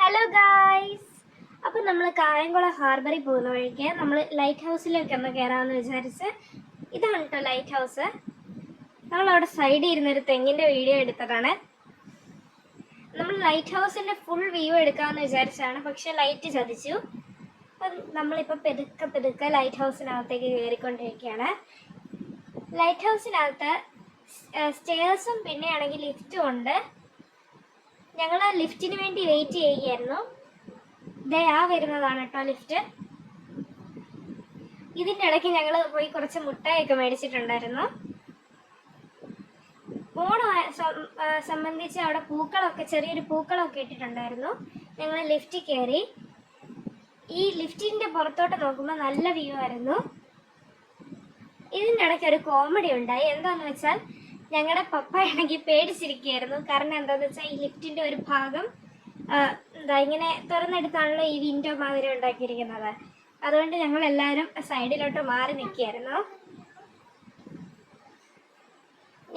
Hello guys, അപ്പോൾ നമ്മൾ കായംകുളം ഹാർബറിൽ പോകുന്ന വഴിക്ക് നമ്മൾ ലൈറ്റ് ഹൗസിലേക്ക് ഒന്ന് കയറാമെന്ന് വിചാരിച്ച്. ഇതാണ് കേട്ടോ ലൈറ്റ് ഹൗസ്. നമ്മളവിടെ സൈഡിൽ ഇരുന്നൊരു തെങ്ങിൻ്റെ വീഡിയോ എടുത്തതാണ്. നമ്മൾ ലൈറ്റ് ഹൗസിൻ്റെ ഫുൾ വ്യൂ എടുക്കാമെന്ന് വിചാരിച്ചാണ്, പക്ഷേ ലൈറ്റ് ചതിച്ചു. അപ്പം നമ്മളിപ്പോൾ പെതുക്കെ ലൈറ്റ് ഹൗസിനകത്തേക്ക് കയറിക്കൊണ്ടിരിക്കുകയാണ്. ലൈറ്റ് ഹൗസിനകത്ത് സ്റ്റെയർസും പിന്നെയാണെങ്കിൽ ലിഫ്റ്റും ഉണ്ട്. ഞങ്ങൾ ലിഫ്റ്റിന് വേണ്ടി വെയിറ്റ് ചെയ്യുകയായിരുന്നു. വരുന്നതാണ് കേട്ടോ ലിഫ്റ്റ്. ഇതിൻ്റെ ഇടയ്ക്ക് ഞങ്ങൾ പോയി കുറച്ച് മുട്ടായൊക്കെ മേടിച്ചിട്ടുണ്ടായിരുന്നു. ഓണം സംബന്ധിച്ച് അവിടെ പൂക്കളൊക്കെ ചെറിയൊരു പൂക്കളൊക്കെ ഇട്ടിട്ടുണ്ടായിരുന്നു. ഞങ്ങൾ ലിഫ്റ്റിൽ കയറി. ഈ ലിഫ്റ്റിൻ്റെ പുറത്തോട്ട് നോക്കുമ്പോൾ നല്ല വ്യൂ ആയിരുന്നു. ഇതിൻ്റെ ഇടയ്ക്ക് ഒരു കോമഡി ഉണ്ടായി. എന്താണെന്ന് വെച്ചാൽ ഞങ്ങളുടെ പപ്പ ആണെങ്കിൽ പേടിച്ചിരിക്കുകയായിരുന്നു. കാരണം എന്താണെന്ന് വെച്ചാൽ ഈ ലിഫ്റ്റിൻ്റെ ഒരു ഭാഗം ഇങ്ങനെ തുറന്നെടുത്താണല്ലോ ഈ വിൻഡോ മാതിരി ഉണ്ടാക്കിയിരിക്കുന്നത്. അതുകൊണ്ട് ഞങ്ങൾ എല്ലാവരും സൈഡിലോട്ട് മാറി നിൽക്കുകയായിരുന്നു.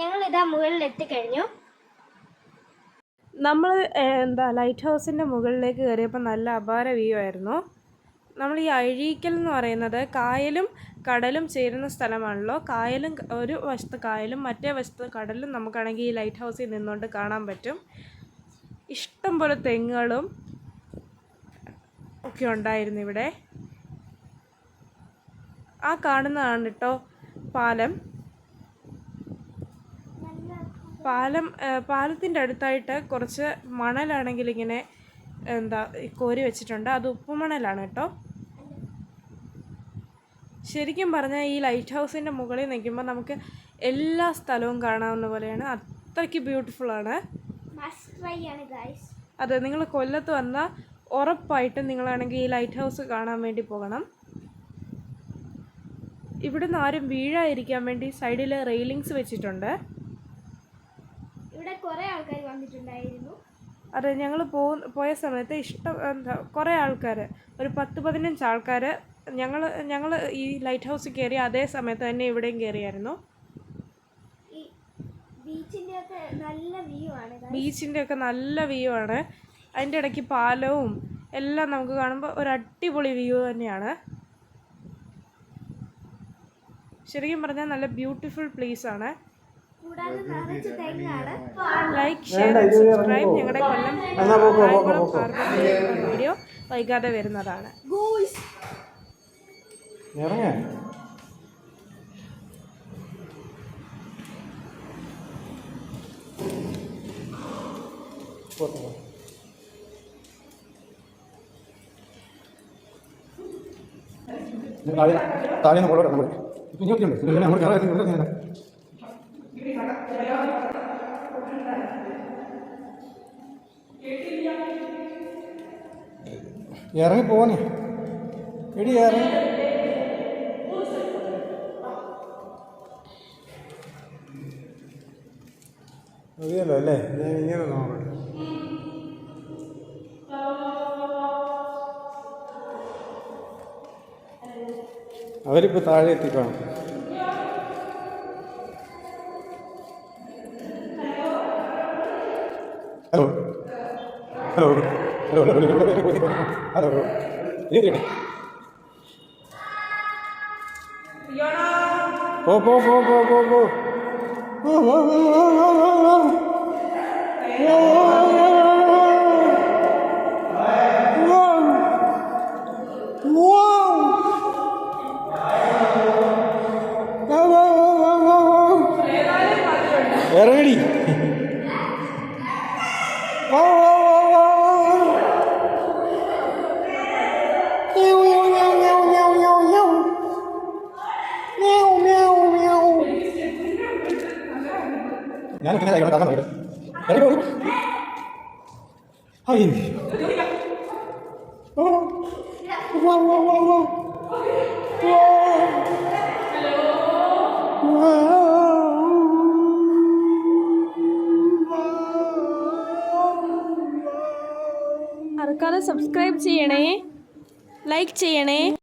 ഞങ്ങളിതാ മുകളിൽ എത്തിക്കഴിഞ്ഞു. നമ്മൾ ലൈറ്റ് ഹൗസിൻ്റെ മുകളിലേക്ക് കയറിയപ്പോൾ നല്ല അപാര വ്യൂ ആയിരുന്നു. നമ്മൾ ഈ അഴീക്കൽ എന്ന് പറയുന്നത് കായലും കടലും ചേരുന്ന സ്ഥലമാണല്ലോ. കായലും ഒരു വശത്ത് കായലും മറ്റേ വശത്ത് കടലും നമുക്കാണെങ്കിൽ ഈ ലൈറ്റ് ഹൗസിൽ നിന്നുകൊണ്ട് കാണാൻ പറ്റും. ഇഷ്ടം പോലെ തെങ്ങുകളും ഒക്കെ ഉണ്ടായിരുന്നു ഇവിടെ. ആ കാണുന്നതാണ് കേട്ടോ പാലം. പാലത്തിൻ്റെ അടുത്തായിട്ട് കുറച്ച് മണലാണെങ്കിൽ ഇങ്ങനെ കോരി വെച്ചിട്ടുണ്ട്. അത് ഉപ്പുമണലാണ് കേട്ടോ. ശരിക്കും പറഞ്ഞാൽ ഈ ലൈറ്റ് ഹൗസിൻ്റെ മുകളിൽ നിൽക്കുമ്പോൾ നമുക്ക് എല്ലാ സ്ഥലവും കാണാവുന്ന പോലെയാണ്. അത്രയ്ക്ക് ബ്യൂട്ടിഫുള്ളാണ്. അതെ, നിങ്ങൾ കൊല്ലത്ത് വന്നാൽ ഉറപ്പായിട്ടും നിങ്ങളാണെങ്കിൽ ഈ ലൈറ്റ് ഹൗസ് കാണാൻ വേണ്ടി പോകണം. ഇവിടുന്ന് ആരും വീഴാതിരിക്കാൻ വേണ്ടി സൈഡിൽ റെയിലിങ്സ് വെച്ചിട്ടുണ്ട്. ഇവിടെ കുറേ ആൾക്കാർ വന്നിട്ടുണ്ടായിരുന്നു. അതെ, ഞങ്ങൾ പോയ സമയത്ത് കുറേ ആൾക്കാർ, ഒരു 10-15 ആൾക്കാർ ഞങ്ങൾ ഈ ലൈറ്റ് ഹൗസിൽ കയറി അതേ സമയത്ത് തന്നെ ഇവിടെയും കയറിയായിരുന്നു. ബീച്ചിൻ്റെ ഒക്കെ നല്ല വ്യൂ ആണ്. അതിൻ്റെ ഇടയ്ക്ക് പാലവും എല്ലാം നമുക്ക് കാണുമ്പോൾ ഒരു അടിപൊളി വ്യൂ തന്നെയാണ്. ശരിക്കും പറഞ്ഞാൽ നല്ല ബ്യൂട്ടിഫുൾ പ്ലേസ് ആണ്. Like, share, subscribe. ഞങ്ങളുടെ കൊല്ലം വീഡിയോ വൈകാതെ വരുന്നതാണ്. താഴെ നമ്മൾ ഇറങ്ങി പോവാനേ എടി ഇറങ്ങി. മതിയല്ലോ അല്ലേ? ഞാൻ ഇങ്ങനെ നോക്കട്ടെ. അവരിപ്പോൾ താഴെ എത്തിക്കാണും. Hello hello hello hello hello. പോ പോ പോ പോ പോ പോ. ഇറങ്ങടി. ഞാനൊക്കെ കാരണം ആർക്കാതെ സബ്സ്ക്രൈബ് ചെയ്യണേ, ലൈക്ക് ചെയ്യണേ.